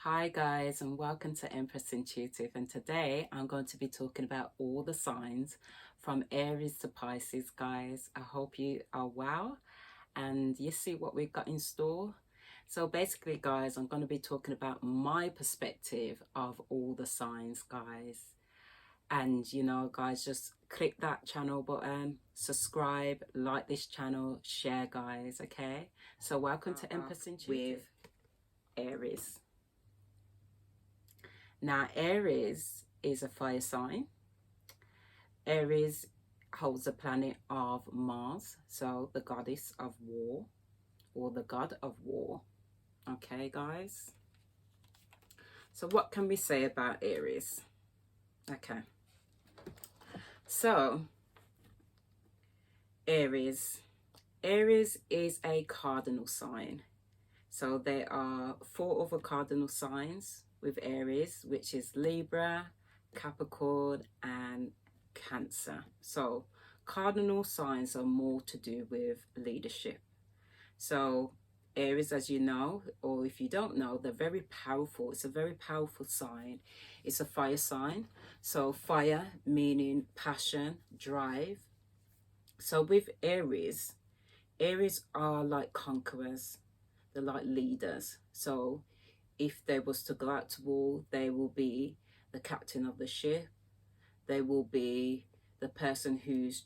Hi guys, and welcome to Empress Intuitive, and today I'm going to be talking about all the signs from Aries to Pisces. Guys, I hope you are well and you see what we've got in store. So basically guys, I'm going to be talking about my perspective of all the signs, guys. And guys, just click that channel button, subscribe, like this channel, share, guys. Okay, so welcome to Empress Intuitive with Aries. Now, Aries is a fire sign. Aries holds the planet of Mars, so the goddess of war or the god of war. Okay, guys. So what can we say about Aries? Okay. So, Aries. Aries is a cardinal sign. So there are 4 other cardinal signs with Aries, which is Libra, Capricorn, and Cancer. So cardinal signs are more to do with leadership. So Aries, as you know, or if you don't know, they're very powerful. It's a very powerful sign. It's a fire sign. So fire meaning passion, drive. So with Aries, Aries are like conquerors. They're like leaders. So if they was to go out to war, they will be the captain of the ship. They will be the person who's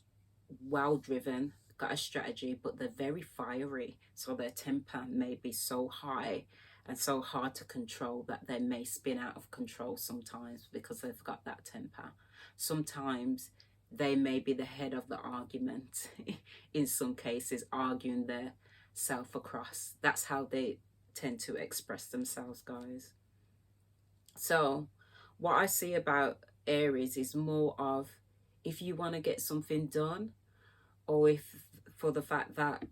well driven, got a strategy, but they're very fiery. So their temper may be so high and so hard to control that they may spin out of control sometimes because they've got that temper. Sometimes they may be the head of the argument in some cases, arguing their self across. That's how they tend to express themselves, guys. So what I see about Aries is more of, if you want to get something done, or if for the fact that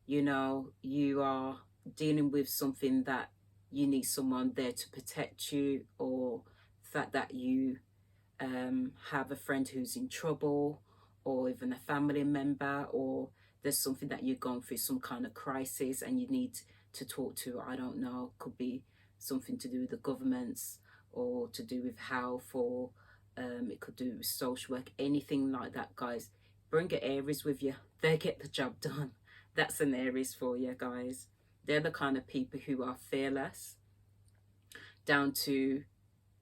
you are dealing with something that you need someone there to protect you, or the fact that you have a friend who's in trouble, or even a family member, or there's something that you're going through, some kind of crisis, and you need to talk to, I don't know, could be something to do with the governments, or to do with health, or it could do with social work, anything like that, guys. Bring an Aries with you. They get the job done. That's an Aries for you, guys. They're the kind of people who are fearless, down to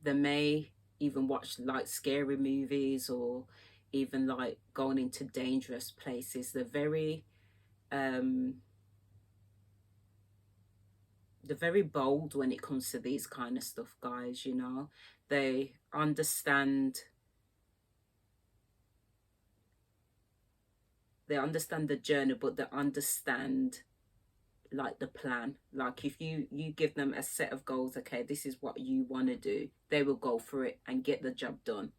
they may even watch like scary movies, or even like going into dangerous places. They're very bold when it comes to these kind of stuff, guys. They understand the journey, but they understand like the plan. Like if you give them a set of goals, okay, this is what you want to do, they will go for it and get the job done.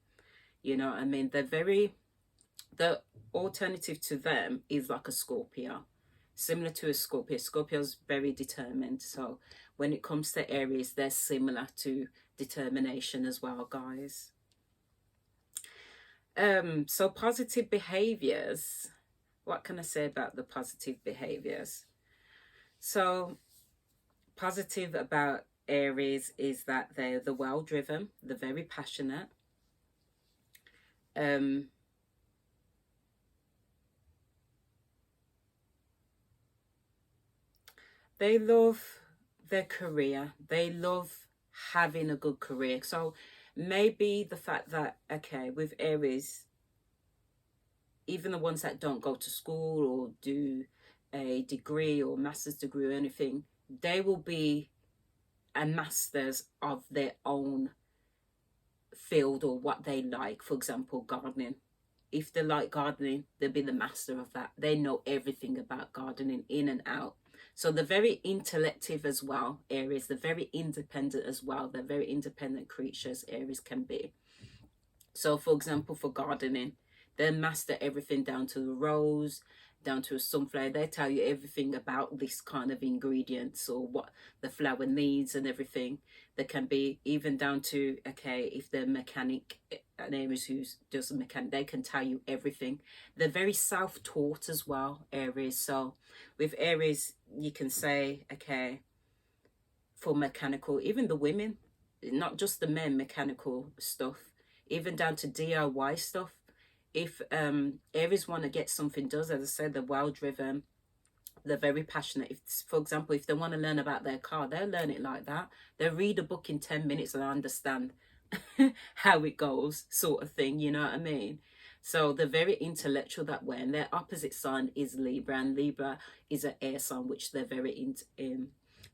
You know what I mean? The alternative to them is like a Scorpio, similar to a Scorpio. Scorpio's very determined. So when it comes to Aries, they're similar to determination as well, guys. So positive behaviors. What can I say about the positive behaviors? So positive about Aries is that they're the well-driven, they're very passionate. They love their career. They love having a good career. So maybe the fact that, okay, with Aries, even the ones that don't go to school or do a degree or master's degree or anything, they will be a masters of their own field or what they like. For example, gardening. If they like gardening, they'll be the master of that. They know everything about gardening in and out. So they're very intellective as well, Aries. They're very independent as well. They're very independent creatures, Aries can be. So for example, for gardening, they master everything down to the rose, down to a sunflower. They tell you everything about this kind of ingredients or what the flower needs and everything. They can be even down to, okay, if they're mechanic, an Aries who does a mechanic, they can tell you everything. They're very self-taught as well, Aries. So with Aries, you can say, okay, for mechanical, even the women, not just the men, mechanical stuff, even down to DIY stuff. If Aries want to get something done, as I said, they're well driven, they're very passionate. If, for example, if they want to learn about their car, they'll learn it like that. They'll read a book in 10 minutes and understand how it goes, sort of thing, you know what I mean? So they're very intellectual that way, and their opposite sign is Libra, and Libra is an air sign, which they're very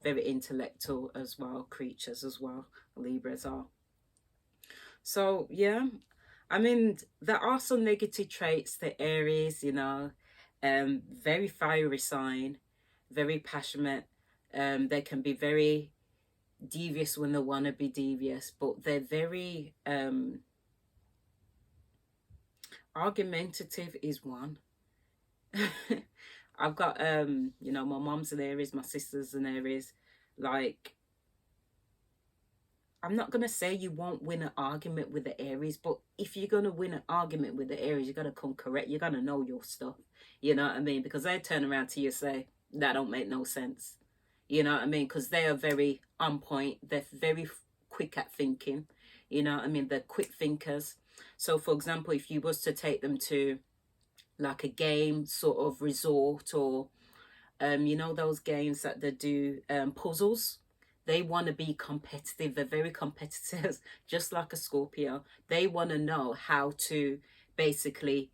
very intellectual as well, creatures as well, Libras are. So yeah, I mean, there are some negative traits to Aries, you know, very fiery sign, very passionate. They can be very devious when they want to be devious, but they're very argumentative is one. I've got you know, my mom's an Aries, my sister's an Aries. Like, I'm not gonna say you won't win an argument with the Aries, but if you're gonna win an argument with the Aries, you gotta come correct. You gotta know your stuff. You know what I mean? Because they turn around to you and say that don't make no sense. You know what I mean? Because they are very on point. They're very quick at thinking. You know what I mean? They're quick thinkers. So, for example, if you was to take them to like a game sort of resort, or you know, those games that they do puzzles, they want to be competitive. They're very competitive, just like a Scorpio. They want to know how to basically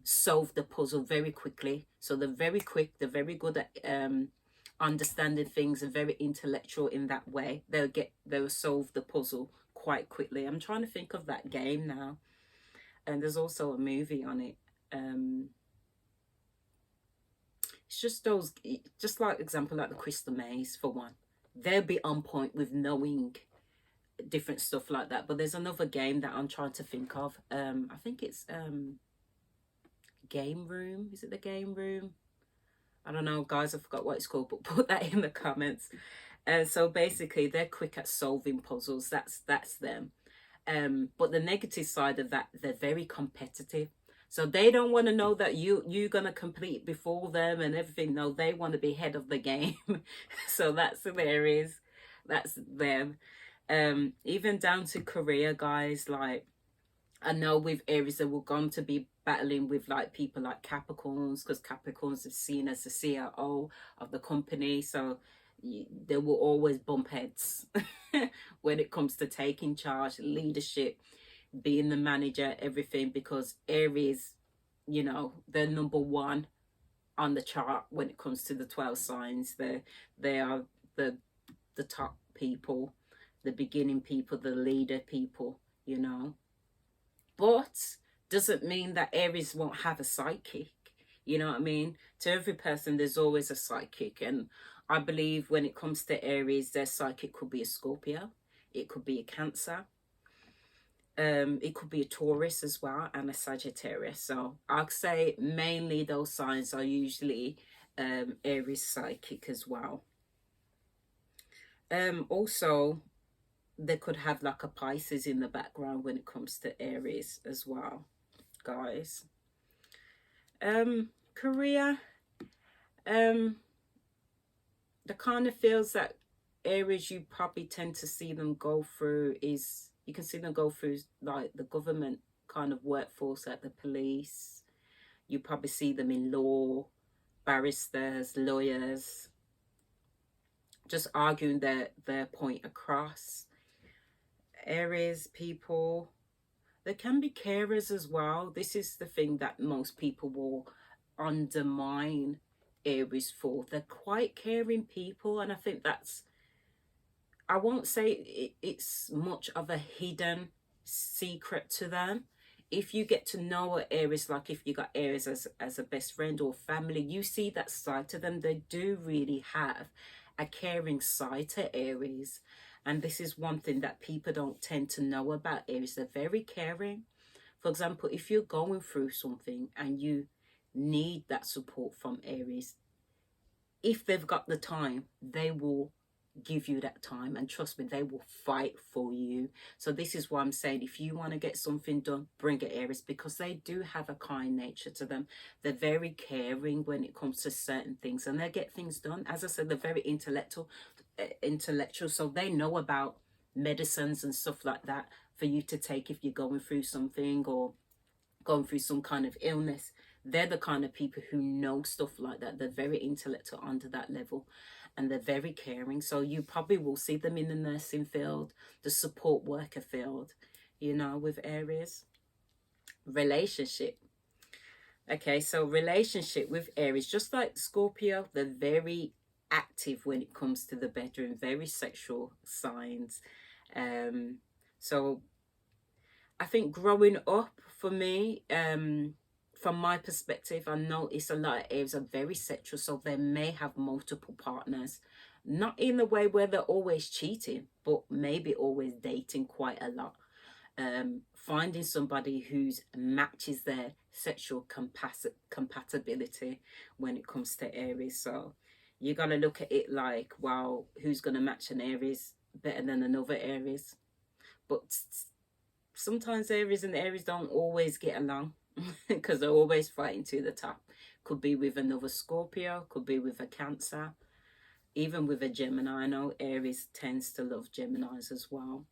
solve the puzzle very quickly. So they're very quick. They're very good at understanding things, and very intellectual in that way. They'll solve the puzzle quite quickly. I'm trying to think of that game now, and there's also a movie on it. It's just those, just like example, like the Crystal Maze for one. They'll be on point with knowing different stuff like that. But there's another game that I'm trying to think of. I think it's Game Room. Is it the Game Room? I don't know, guys. I forgot what it's called, but put that in the comments. And so basically, they're quick at solving puzzles. That's them. But the negative side of that, they're very competitive. So they don't want to know that you're going to complete before them and everything. No, they want to be head of the game. So that's who there is. That's them. Even down to career, guys. Like, I know with Aries, they will going to be battling with like people like Capricorns, because Capricorns are seen as the CRO of the company. So they will always bump heads when it comes to taking charge, leadership, being the manager, everything, because Aries, you know, they're number one on the chart when it comes to the 12 signs. They are the top people, the beginning people, the leader people, you know. But doesn't mean that Aries won't have a psychic. You know what I mean? To every person, there's always a psychic. And I believe when it comes to Aries, their psychic could be a Scorpio. It could be a Cancer. It could be a Taurus as well, and a Sagittarius. So I'd say mainly those signs are usually Aries psychic as well. Also, they could have like a Pisces in the background when it comes to Aries as well, guys. Career, the kind of fields that Aries you probably tend to see them go through is, you can see them go through like the government kind of workforce, like the police. You probably see them in law, barristers, lawyers, just arguing their point across. Aries people, they can be carers as well. This is the thing that most people will undermine Aries for. They're quite caring people, and I think that's, I won't say it's much of a hidden secret to them. If you get to know an Aries, like if you got Aries as a best friend or family, you see that side to them. They do really have a caring side to Aries. And this is one thing that people don't tend to know about Aries. They're very caring. For example, if you're going through something and you need that support from Aries, if they've got the time, they will give you that time, and trust me, they will fight for you. So this is why I'm saying, if you want to get something done, bring it Aries, because they do have a kind nature to them. They're very caring when it comes to certain things, and they get things done. As I said, they're very intellectual. intellectual, so they know about medicines and stuff like that for you to take if you're going through something or going through some kind of illness. They're the kind of people who know stuff like that. They're very intellectual under that level, and they're very caring. So you probably will see them in the nursing field, the support worker field, you know, with Aries. Relationship. Okay, so relationship with Aries, just like Scorpio, they're very active when it comes to the bedroom, very sexual signs. So I think growing up for me, from my perspective, I notice a lot of Aries are very sexual, so they may have multiple partners. Not in the way where they're always cheating, but maybe always dating quite a lot. Finding somebody who's matches their sexual compatibility when it comes to Aries. So you got to look at it like, wow, who's going to match an Aries better than another Aries? But sometimes Aries and Aries don't always get along because they're always fighting to the top. Could be with another Scorpio, could be with a Cancer, even with a Gemini. I know Aries tends to love Geminis as well.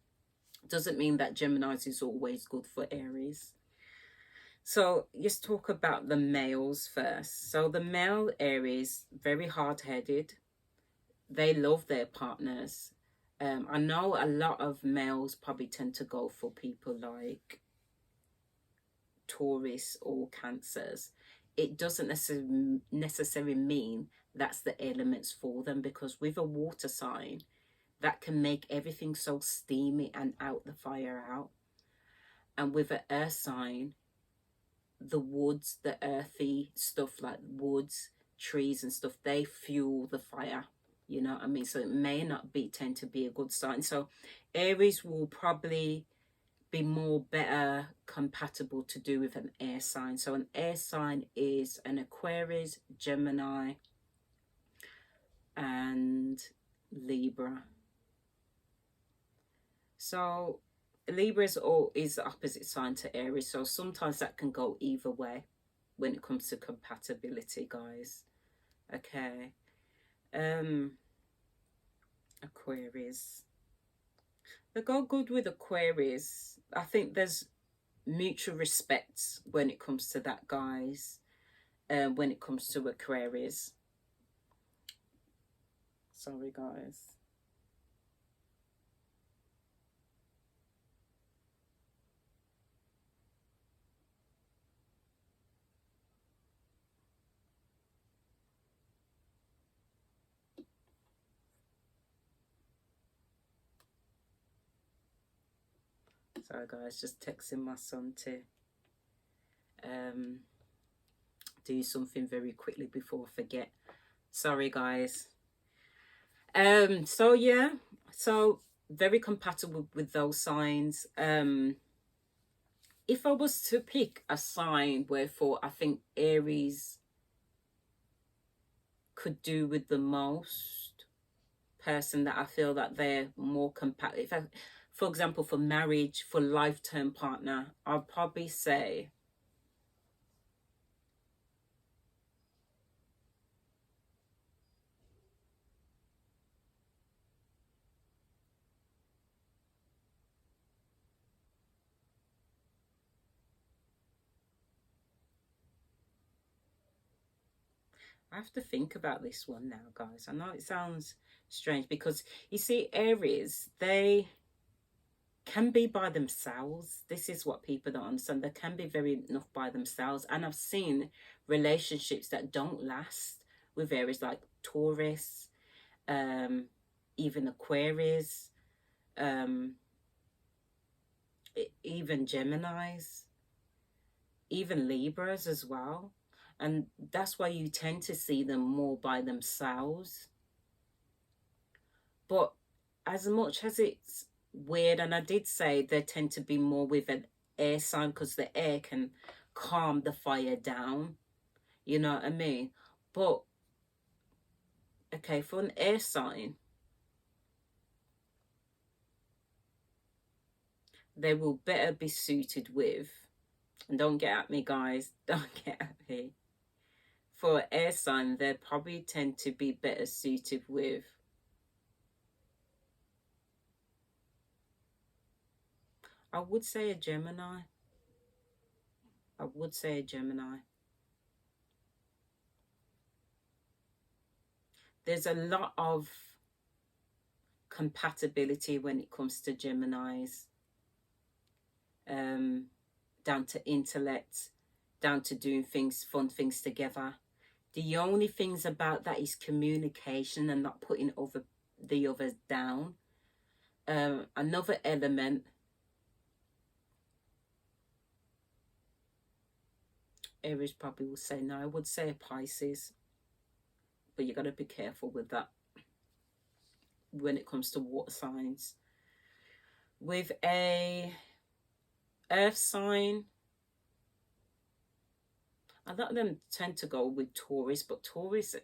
Doesn't mean that Geminis is always good for Aries. So let's talk about the males first. So the male Aries, very hard-headed. They love their partners. I know a lot of males probably tend to go for people like Taurus or Cancers. It doesn't necessarily mean that's the elements for them, because with a water sign, that can make everything so steamy and out the fire out. And with an earth sign, the woods, the earthy stuff like woods, trees and stuff, they fuel the fire. You know what I mean? So it may not tend to be a good sign. So Aries will probably be more better compatible to do with an air sign. So an air sign is an Aquarius, Gemini, and Libra. So Libra is the opposite sign to Aries, so sometimes that can go either way when it comes to compatibility, guys. Okay. Aquarius. They go good with Aquarius. I think there's mutual respect when it comes to that, guys. When it comes to Aquarius. Sorry, guys. Sorry, guys, just texting my son to do something very quickly before I forget. Sorry, guys. So yeah, so very compatible with those signs. If I was to pick a sign wherefore I think Aries could do with the most, person that I feel that they're more compatible, for example, for marriage, for lifetime partner, I'll probably say I have to think about this one now, guys. I know it sounds strange because you see, Aries, they can be by themselves. This is what people don't understand. They can be very enough by themselves. And I've seen relationships that don't last with Aries, like Taurus, even Aquarius, even Geminis, even Libras as well. And that's why you tend to see them more by themselves. But as much as it's weird, and I did say they tend to be more with an air sign because the air can calm the fire down. You know what I mean? But, okay, for an air sign, they will better be suited with, and don't get at me, guys, don't get at me. For air sign, they probably tend to be better suited with I would say a Gemini. I would say a Gemini. There's a lot of compatibility when it comes to Geminis. Down to intellect, down to doing things, fun things together. The only things about that is communication and not putting the others down. Another element, Aries probably will say no. I would say a Pisces, but you got to be careful with that when it comes to water signs. With a earth sign, a lot of them tend to go with Taurus, but Taurus,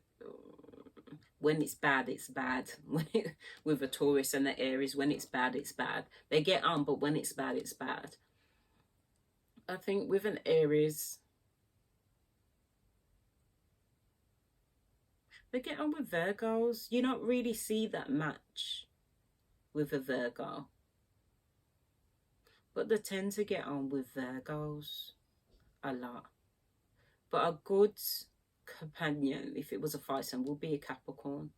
when it's bad, it's bad. With a Taurus and the Aries, when it's bad, it's bad. They get on, but when it's bad, it's bad. I think with an Aries, they get on with Virgos. You don't really see that much with a Virgo, but they tend to get on with Virgos a lot. But a good companion, if it was a fire sign, would be a Capricorn.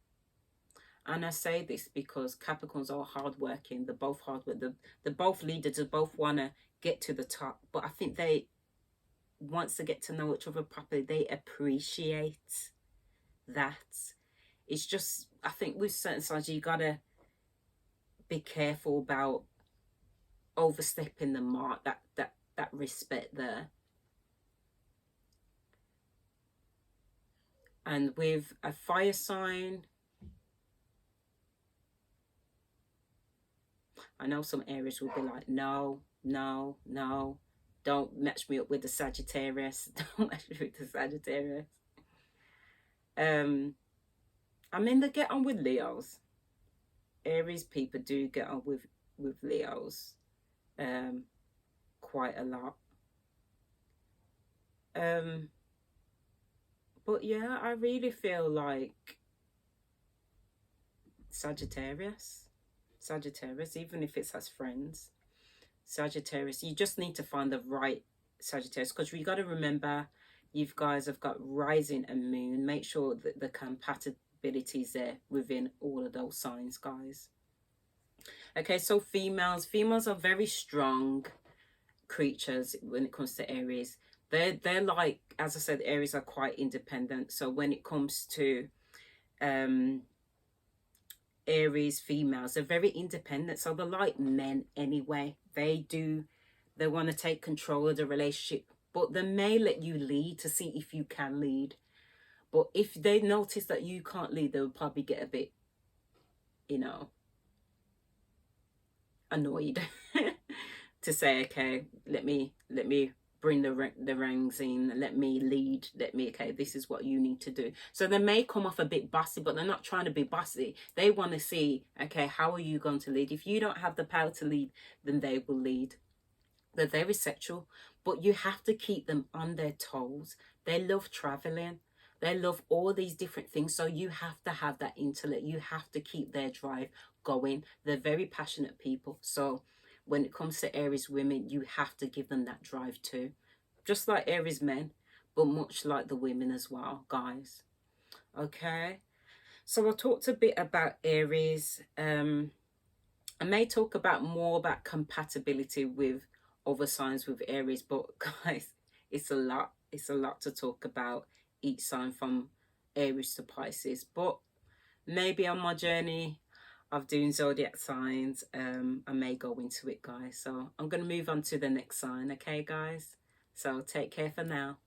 And I say this because Capricorns are hardworking. They're both hardworking. They're both leaders. They both want to get to the top. But I think once they get to know each other properly, they appreciate that. It's just, I think with certain signs, you got to be careful about overstepping the mark, that respect there. And with a fire sign, I know some Aries will be like, no, no, no, don't match me up with the Sagittarius. Don't match me with the Sagittarius. I mean, they get on with Leos. Aries people do get on with Leos quite a lot. But yeah, I really feel like Sagittarius, even if it's as friends, Sagittarius, you just need to find the right Sagittarius, because you got to remember, you guys have got rising and moon. Make sure that the compatibility is there within all of those signs, guys. Okay, so females are very strong creatures when it comes to Aries. They're like, as I said, Aries are quite independent. So when it comes to Aries females, they're very independent. So they're like men anyway. They want to take control of the relationship, but they may let you lead to see if you can lead. But if they notice that you can't lead, they'll probably get a bit, annoyed to say, okay, let me bring the ranks in, let me lead, okay, this is what you need to do. So they may come off a bit bossy, but they're not trying to be bossy. They want to see, okay, how are you going to lead? If you don't have the power to lead, then they will lead. They're very sexual, but you have to keep them on their toes. They love traveling. They love all these different things. So you have to have that intellect. You have to keep their drive going. They're very passionate people. So when it comes to Aries women, you have to give them that drive too. Just like Aries men, but much like the women as well, guys. Okay. So I talked a bit about Aries. I may talk more about compatibility with other signs with Aries, but guys, it's a lot. It's a lot to talk about each sign from Aries to Pisces. But maybe on my journey of doing zodiac signs, I may go into it, guys. So I'm going to move on to the next sign, okay, guys? So take care for now.